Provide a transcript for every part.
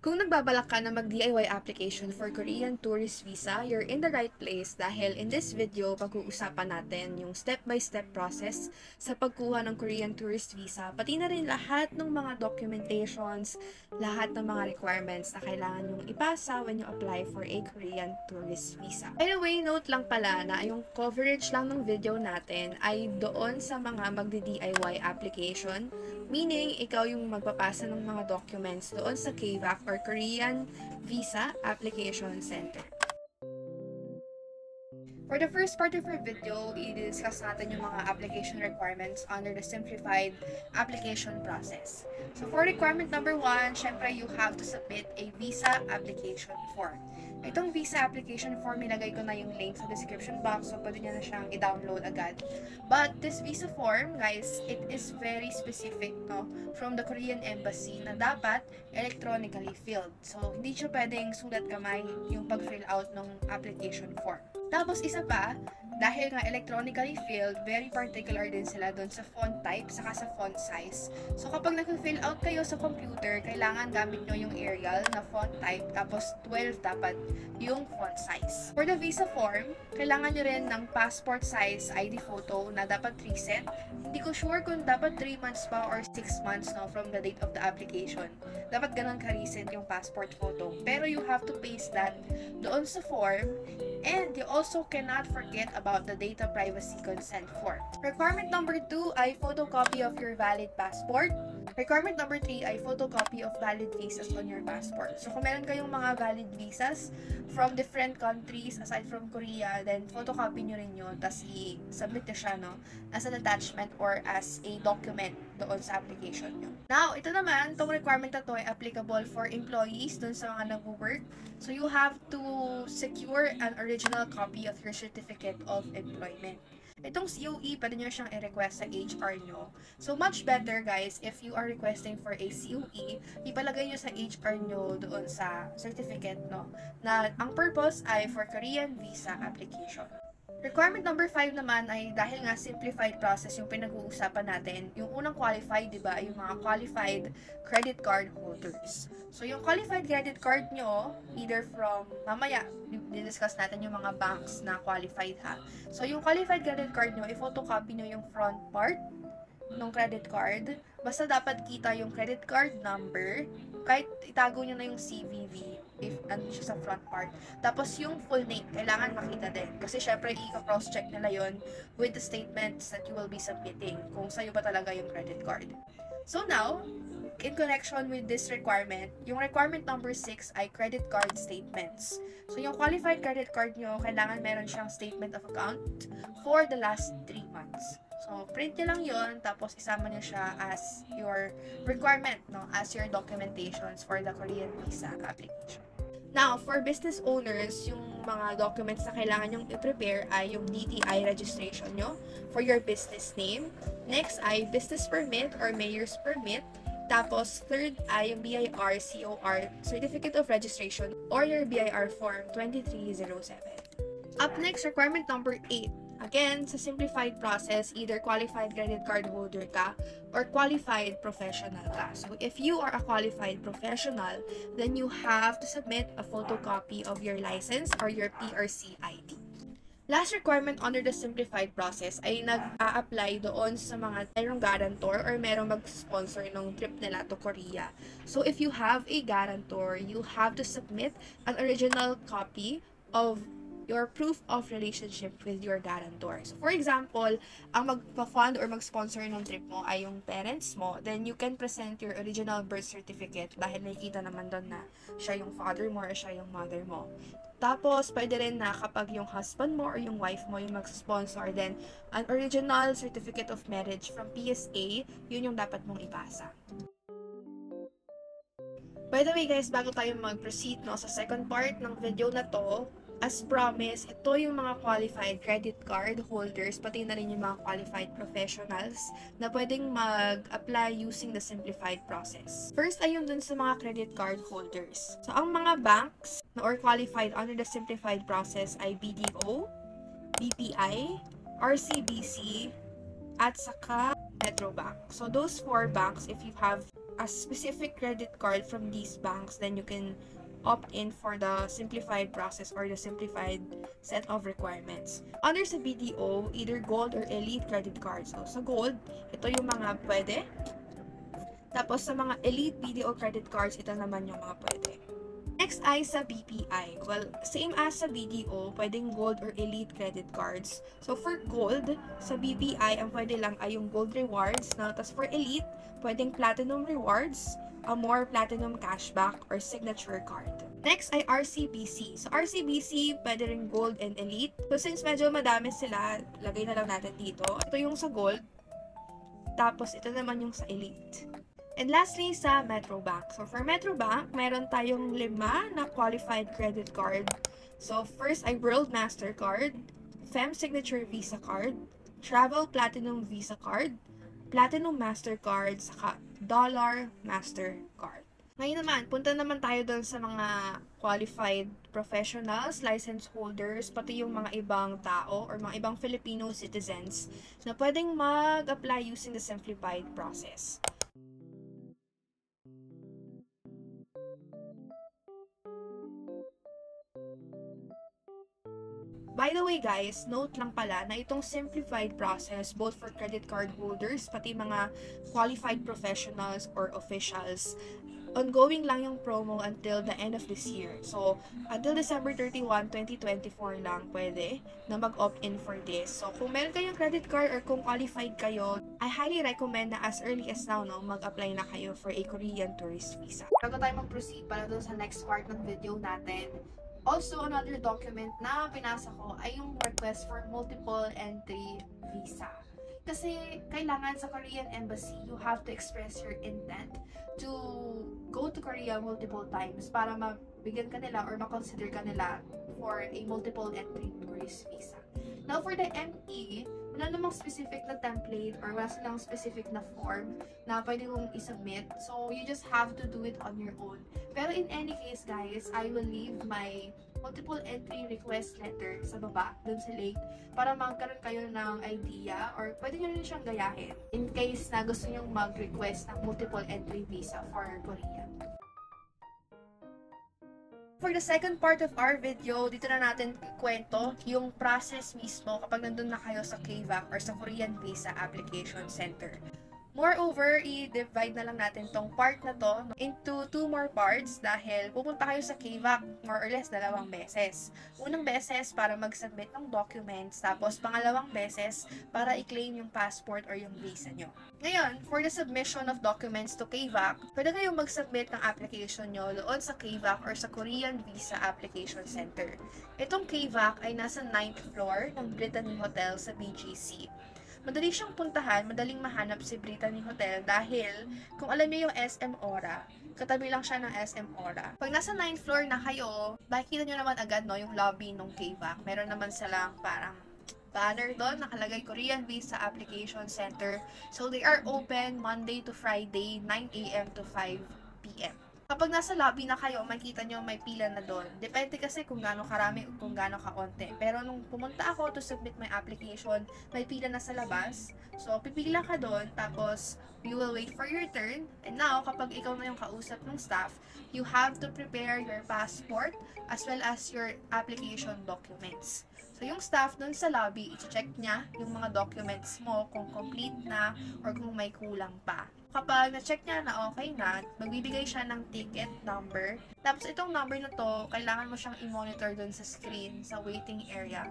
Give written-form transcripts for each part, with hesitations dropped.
Kung nagbabalak ka na mag-DIY application for Korean tourist visa, you're in the right place dahil in this video, pag-uusapan natin yung step-by-step process sa pagkuha ng Korean tourist visa, pati na rin lahat ng mga documentations, lahat ng mga requirements na kailangan yung ipasa when you apply for a Korean tourist visa. By the way, note lang pala na yung coverage lang ng video natin ay doon sa mga magdi-DIY application, meaning ikaw yung magpapasa ng mga documents doon sa KVAC or Korean Visa Application Center. For the first part of our video, i-discuss natin yung mga application requirements under the simplified application process. So for requirement number 1, syempre you have to submit a visa application form. Itong visa application form, ilagay ko na yung link sa description box, so pwede nyo na siyang i-download agad. But this visa form, guys, it is very specific, no, from the Korean Embassy na dapat electronically filled. So hindi siya pwedeng sulat kamay yung pag-fill out ng application form. Tapos isa pa, dahil nga electronically filled, very particular din sila doon sa font type saka sa font size. So kapag nag-fill out kayo sa computer, kailangan gamit nyo yung Arial na font type, tapos 12 dapat yung font size. For the visa form, kailangan nyo rin ng passport size ID photo na dapat recent. Hindi ko sure kung dapat 3 months pa or 6 months, no, from the date of the application. Dapat ganun ka-recent yung passport photo. Pero you have to paste that doon sa form, and you also cannot forget about the data privacy consent form. Requirement number 2 ay photocopy of your valid passport. Requirement number 3 ay photocopy of valid visas on your passport. So kung meron kayong mga valid visas from different countries aside from Korea, then photocopy nyo rin yun, tapos i-submit nyo siya, no, as an attachment or as a document doon sa application nyo. Now, ito naman, itong requirement na to ay applicable for employees doon sa mga nag-work. So you have to secure an original copy of your certificate of employment. Itong COE, pwede nyo siyang i-request sa HR nyo. So, much better, guys, if you are requesting for a COE, ipalagay nyo sa HR nyo doon sa certificate, no, na ang purpose ay for Korean visa application. Requirement number 5 naman ay dahil nga simplified process yung pinag-uusapan natin. Yung unang qualified, di ba, yung mga qualified credit card holders. So, yung qualified credit card nyo, either from, mamaya, discuss natin yung mga banks na qualified, ha. So, yung qualified credit card nyo, i-photocopy nyo yung front part ng credit card. Basta dapat kita yung credit card number, kahit itago nyo na yung CVV, if ano siya sa front part. Tapos yung full name, kailangan makita din. Kasi syempre, i-cross-check nila yon with the statements that you will be submitting, kung sa'yo ba talaga yung credit card. So now, in connection with this requirement, yung requirement number 6 ay credit card statements. So yung qualified credit card nyo, kailangan meron siyang statement of account for the last 3 months. So, print nyo lang yon, tapos isama nyo siya as your requirement, no, as your documentations for the Korean visa application. Now, for business owners, yung mga documents na kailangan nyong i-prepare ay yung DTI registration nyo for your business name. Next ay business permit or mayor's permit. Tapos, third ay yung BIR COR, Certificate of Registration, or your BIR Form 2307. Up next, requirement number 8. Again, sa simplified process, either qualified credit card holder ka or qualified professional ka. So, if you are a qualified professional, then you have to submit a photocopy of your license or your PRC ID. Last requirement under the simplified process ay nag-a-apply doon sa mga merong guarantor or merong mag-sponsor ng trip nila to Korea. So, if you have a guarantor, you have to submit an original copy of your proof of relationship with your guarantor. So, for example, ang magpa-fund or mag-sponsor ng trip mo ay yung parents mo, then you can present your original birth certificate dahil nakikita naman doon na siya yung father mo or siya yung mother mo. Tapos, pwede rin na kapag yung husband mo or yung wife mo yung mag-sponsor, then an original certificate of marriage from PSA, yun yung dapat mong ipasa. By the way, guys, bago tayo mag-proceed, no, sa second part ng video na to, as promised, ito yung mga qualified credit card holders, pati na rin yung mga qualified professionals na pwedeng mag-apply using the simplified process. First ay yung dun sa mga credit card holders. So, ang mga banks na or qualified under the simplified process ay BDO, BPI, RCBC, at saka Metrobank. So, those 4 banks, if you have a specific credit card from these banks, then you can opt in for the simplified process or the simplified set of requirements. Under sa BDO, either gold or elite credit cards. So, sa gold, ito yung mga pwede. Tapos, sa mga elite BDO credit cards, ito naman yung mga pwede. Next ay sa BPI. Well, same as sa BDO, pwedeng gold or elite credit cards. So, for gold, sa BPI, ang pwede lang ay yung gold rewards. Tapos for elite, pwedeng platinum rewards, a more platinum cashback, or signature card. Next ay RCBC. So, RCBC, pwede rin gold and elite. So, since medyo madami sila, lagay na lang natin dito. Ito yung sa gold. Tapos, ito naman yung sa elite. And lastly, sa Metrobank. So, for Metrobank, meron tayong 5 na qualified credit card. So, first ay World Mastercard, Fem Signature Visa Card, Travel Platinum Visa Card, Platinum Mastercard, saka Dollar Mastercard. Ngayon naman, punta naman tayo doon sa mga qualified professionals, license holders, pati yung mga ibang tao or mga ibang Filipino citizens na pwedeng mag-apply using the simplified process. By the way guys, note lang pala na itong simplified process both for credit card holders, pati mga qualified professionals or officials, ongoing lang yung promo until the end of this year. So, until December 31, 2024 lang pwede na mag-opt-in for this. So, kung meron kayong credit card or kung qualified kayo, I highly recommend na as early as now, mag-apply na kayo for a Korean tourist visa. Bago tayo mag-proceed para doon sa next part ng video natin, also, another document na pinasa ko ay yung request for multiple entry visa. Kasi kailangan sa Korean Embassy, you have to express your intent to go to Korea multiple times para mabigyan ka nila or makonsider ka nila for a multiple entry tourist visa. Now, for the ME, wala namang specific na template or wala silang specific na form na pwede mong isubmit. So, you just have to do it on your own. Pero in any case, guys, I will leave my multiple entry request letter sa baba, dun sa link, para magkaroon kayo ng idea or pwede nyo rin siyang gayahin in case na gusto nyo mag-request ng multiple entry visa for Korea. For the second part of our video, dito na natin kwento yung process mismo kapag nandun na kayo sa KVAC or sa Korean Visa Application Center. Moreover, i-divide na lang natin tong part na to into 2 more parts dahil pupunta kayo sa KVAC more or less 2 beses. Unang beses para mag-submit ng documents, tapos pangalawang beses para i-claim yung passport or yung visa nyo. Ngayon, for the submission of documents to KVAC, pwede kayong mag-submit ng application nyo doon sa KVAC or sa Korean Visa Application Center. Itong KVAC ay nasa 9th floor ng Brittany Hotel sa BGC. Madali siyang puntahan, madaling mahanap si Brittany Hotel dahil kung alam niyo yung SM Ora, katabi lang siya ng SM Ora. Pag nasa 9th floor na kayo, makikita niyo naman agad yung lobby ng KVAC. Meron naman silang parang banner doon, nakalagay Korean Visa Application Center. So they are open Monday to Friday, 9 AM to 5 PM. Kapag nasa lobby na kayo, makikita nyo may pila na doon. Depende kasi kung gaano karami o kung gaano kaonte. Pero nung pumunta ako to submit my application, may pila na sa labas. So, pipila ka doon, tapos you will wait for your turn. And now, kapag ikaw na yung kausap ng staff, you have to prepare your passport as well as your application documents. So, yung staff doon sa lobby, i-check niya yung mga documents mo kung complete na or kung may kulang pa. Kapag na-check niya na okay na, magbibigay siya ng ticket number. Tapos itong number na to, kailangan mo siyang i-monitor dun sa screen, sa waiting area.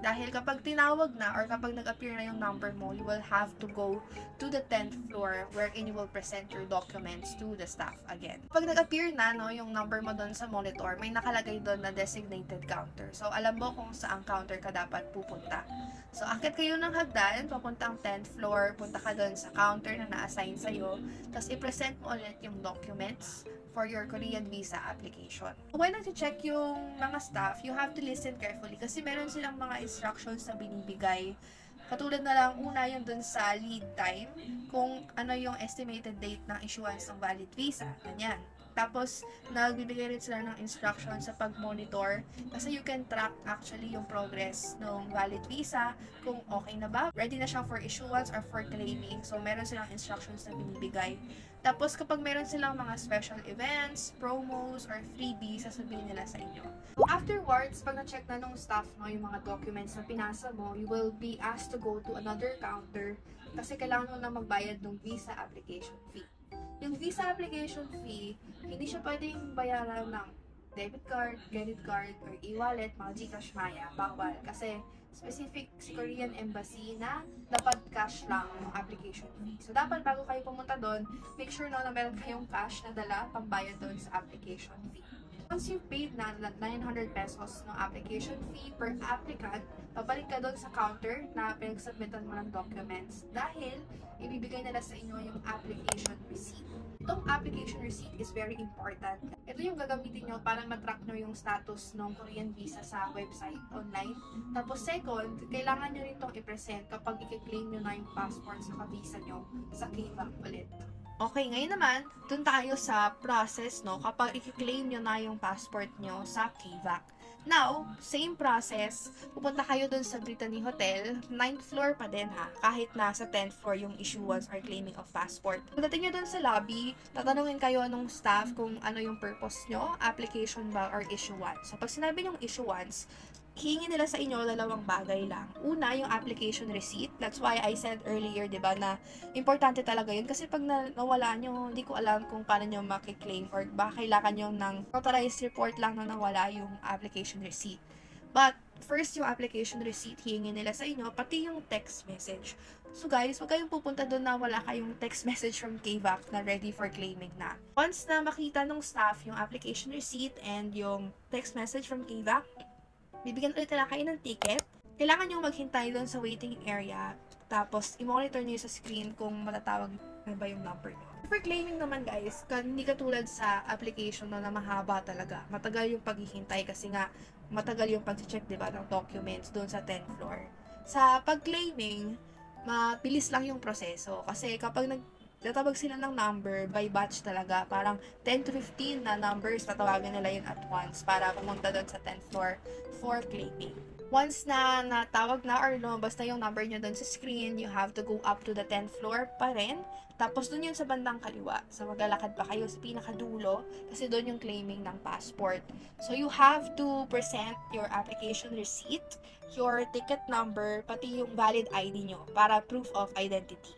Dahil kapag tinawag na or kapag nag-appear na yung number mo, you will have to go to the 10th floor wherein you will present your documents to the staff again. Kapag nag-appear na yung number mo doon sa monitor, may nakalagay doon na designated counter. So, alam mo kung saang counter ka dapat pupunta. So, akit kayo ng hagdan, papuntang 10th floor, punta ka doon sa counter na na-assign sa'yo, tapos i-present mo ulit yung documents for your Korean visa application. When nag-check yung mga staff, you have to listen carefully kasi meron silang mga instructions na binibigay. Katulad na lang, una yung dun sa lead time, kung ano yung estimated date ng issuance ng valid visa, ganyan. Tapos, nagbibigay rin sila ng instructions sa pag-monitor kasi you can track actually yung progress ng valid visa, kung okay na ba, ready na siya for issuance or for claiming. So, meron silang instructions na binibigay. Tapos, kapag meron silang mga special events, promos, or freebies, sasabihin nila sa inyo. So, afterwards, pag na-check na nung staff mo yung mga documents na pinasa mo, you will be asked to go to another counter kasi kailangan mo na magbayad ng visa application fee. Yung visa application fee, hindi siya pwedeng bayaran ng debit card, credit card, or e-wallet, mga GCash, Maya. Bawal. Kasi specific si Korean Embassy na dapat cash lang yung application fee. So, dapat bago kayo pumunta doon, make sure na meron kayong cash na dala pambayad doon sa application fee. Once you've paid na 900 pesos ng application fee per applicant, pabalik ka doon sa counter na pinag-submitan mo ng documents dahil ibibigay nila sa inyo yung application receipt. Itong application receipt is very important. Ito yung gagamitin nyo para matrack nyo yung status ng Korean visa sa website online. Tapos second, kailangan nyo rin itong i-present kapag i-claim nyo na yung passport sa visa nyo sa KVAC ulit. Okay, ngayon naman, dun tayo sa process, no, kapag i-claim nyo na yung passport nyo sa KVAC. Now, same process, pupunta kayo dun sa Brittany Hotel, 9th floor pa din ha, kahit nasa 10th floor yung issuance or claiming of passport. Pagdating nyo dun sa lobby, tatanungin kayo nung staff kung ano yung purpose nyo, application ba or issuance. So, pag sinabi yung issuance, hihingi nila sa inyo dalawang bagay lang. Una, yung application receipt. That's why I said earlier, di ba, na importante talaga yun. Kasi pag nawala nyo, hindi ko alam kung paano nyo makiklaim or baka kailangan nyo ng authorized report lang na nawala yung application receipt. But, first yung application receipt, hihingi nila sa inyo, pati yung text message. So guys, huwag kayong pupunta doon na wala kayong text message from KVAC na ready for claiming na. Once na makita ng staff yung application receipt and yung text message from KVAC, bibigyan ulit nila kayo ng ticket. Kailangan nyo maghintay doon sa waiting area. Tapos, i-monitor nyo sa screen kung matatawag na ba yung number nyo. For claiming naman guys, hindi katulad sa application na mahaba talaga. Matagal yung paghihintay kasi nga matagal yung pag-check, diba, ng documents doon sa 10th floor. Sa pag-claiming, mabilis lang yung proseso. Kasi kapag tatawag sila ng number by batch talaga. Parang 10 to 15 na numbers, tatawagan nila yun at once para pumunta doon sa 10th floor for claiming. Once na natawag na or lumabas na yung number nyo doon sa screen, you have to go up to the 10th floor pa rin. Tapos doon yun sa bandang kaliwa. So maglalakad pa kayo sa pinakadulo kasi doon yung claiming ng passport. So you have to present your application receipt, your ticket number, pati yung valid ID nyo para proof of identity.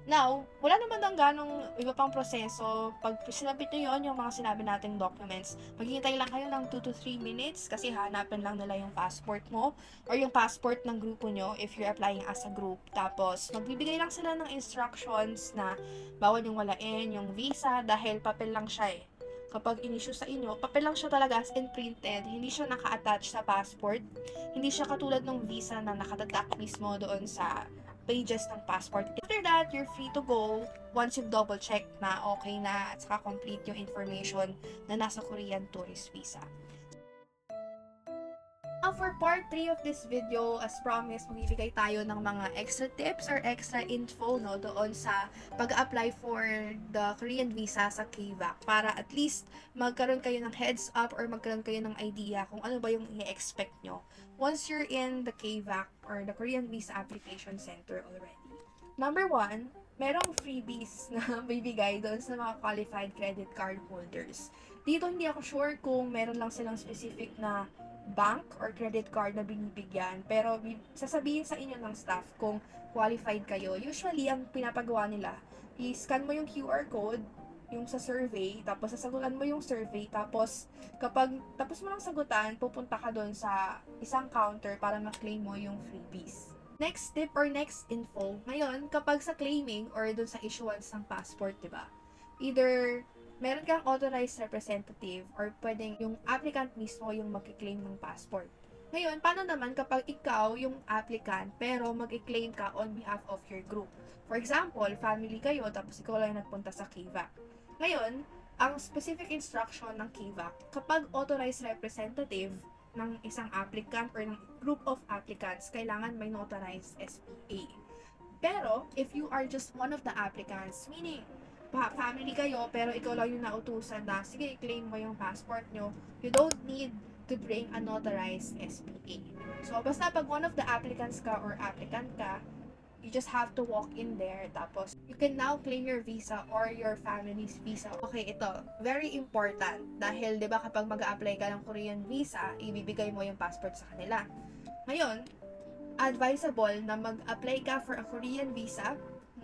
Now, wala naman ng ganong iba pang proseso. Pag sinabit nyo yun, yung mga sinabi nating documents, maghihintay lang kayo ng 2 to 3 minutes kasi hanapin lang nila yung passport mo or yung passport ng grupo nyo if you're applying as a group. Tapos, magbibigay lang sila ng instructions na bawal yung walain, yung visa dahil papel lang siya eh. Kapag in-issue sa inyo, papel lang siya talaga as in printed, hindi siya naka-attach sa passport, hindi siya katulad ng visa na nakatatak mismo doon sa pages ng passport. After that, you're free to go once you've double-check na okay na at saka complete yung information na nasa Korean tourist visa. Now, for part 3 of this video, as promised, magbibigay tayo ng mga extra tips or extra info no, doon sa pag-apply for the Korean visa sa KVAC para at least magkaroon kayo ng heads up or magkaroon kayo ng idea kung ano ba yung i-expect nyo once you're in the KVAC or the Korean Visa Application Center already. Number 1, merong freebies na bibigay doon sa mga qualified credit card holders. Dito hindi ako sure kung meron lang silang specific na bank or credit card na binibigyan, pero sasabihin sa inyo ng staff kung qualified kayo. Usually, ang pinapagawa nila, i-scan mo yung QR code, yung sa survey, tapos sasagutan mo yung survey, tapos kapag tapos mo ng sagutan, pupunta ka doon sa isang counter para ma-claim mo yung freebies. Next tip or next info, ngayon, kapag sa claiming or doon sa issuance ng passport, diba? Either meron kang authorized representative or pwedeng yung applicant mismo yung mag-claim ng passport. Ngayon, paano naman kapag ikaw yung applicant pero mag-claim ka on behalf of your group? For example, family kayo tapos ikaw lang nagpunta sa KVAC. Ngayon, ang specific instruction ng KVAC, kapag authorized representative ng isang applicant or ng group of applicants, kailangan may notarized SPA. Pero, if you are just one of the applicants, meaning family kayo, pero ikaw lang yung nautusan na, sige, i-claim mo yung passport nyo. You don't need to bring a notarized SPA. So, basta pag one of the applicants ka or applicant ka, you just have to walk in there. Tapos, you can now claim your visa or your family's visa. Okay, ito. Very important. Dahil, di ba, kapag mag-a-apply ka ng Korean visa, ibibigay mo yung passport sa kanila. Ngayon, advisable na mag-apply ka for a Korean visa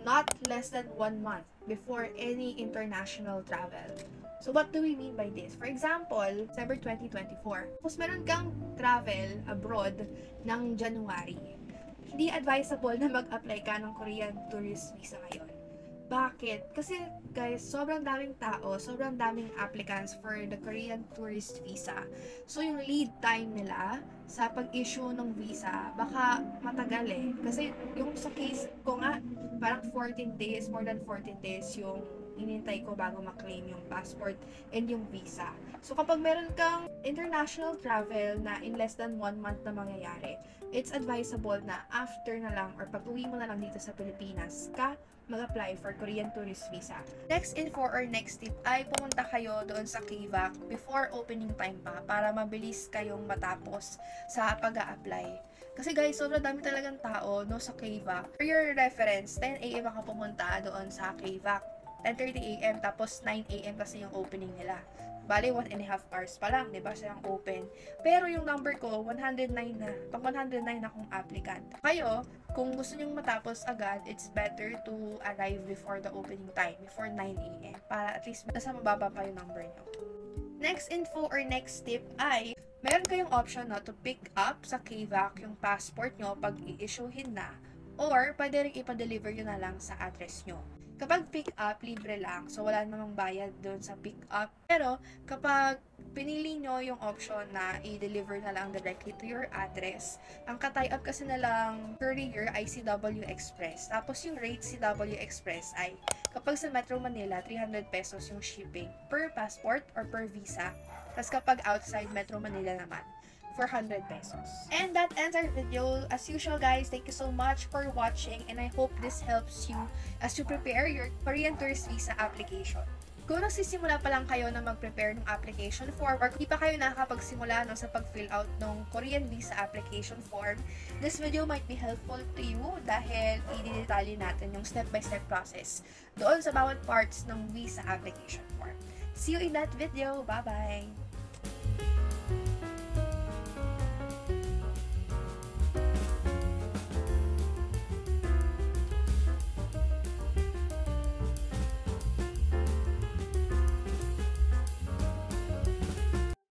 not less than 1 month before any international travel. So, what do we mean by this? For example, December 2024. Tapos meron kang travel abroad ng January. Hindi advisable na mag-apply ka ng Korean tourist visa ngayon. Bakit? Kasi guys, sobrang daming tao, sobrang daming applicants for the Korean tourist visa. So yung lead time nila sa pag-issue ng visa, baka matagal eh. Kasi yung sa case ko nga, parang 14 days, more than 14 days yung inintay ko bago ma-claim yung passport and yung visa. So kapag meron kang international travel na in less than 1 month na mangyayari, it's advisable na after na lang or pag-uwi mo na lang dito sa Pilipinas ka mag-apply for Korean tourist visa. Next info or next tip ay pumunta kayo doon sa KVAC before opening time pa para mabilis kayong matapos sa pag-a-apply. Kasi guys, sobrang dami talagang tao no sa KVAC. For your reference, 10 AM ako pumunta doon sa KVAC. 10:30 AM tapos 9 AM kasi yung opening nila. Bale, 1.5 hours pa lang, di ba, siyang open. Pero yung number ko, 109 na. Pang 109 akong applicant. Kayo, kung gusto nyong matapos agad, it's better to arrive before the opening time, before 9 AM. Para at least nasa mababa pa yung number nyo. Next info or next tip ay, meron kayong option na to pick up sa KVAC yung passport nyo pag i-issuehin na, or pwede rin ipa-deliver nyo na lang sa address nyo. Kapag pick up, libre lang. So, wala namang bayad doon sa pick up. Pero, kapag pinili nyo yung option na i-deliver na lang directly to your address, ang ka-tie up kasi na lang courier ay CW Express. Tapos, yung rate CW Express ay kapag sa Metro Manila, 300 pesos yung shipping per passport or per visa. Tapos, kapag outside Metro Manila naman, 400 pesos. And that ends our video. As usual guys, thank you so much for watching and I hope this helps you as you prepare your Korean tourist visa application. Kung nagsisimula pa lang kayo na mag-prepare ng application form or kung di pa kayo nakakapagsimula no, sa pag-fill out ng Korean visa application form, this video might be helpful to you dahil i-detalye natin yung step-by-step process doon sa bawat parts ng visa application form. See you in that video. Bye-bye!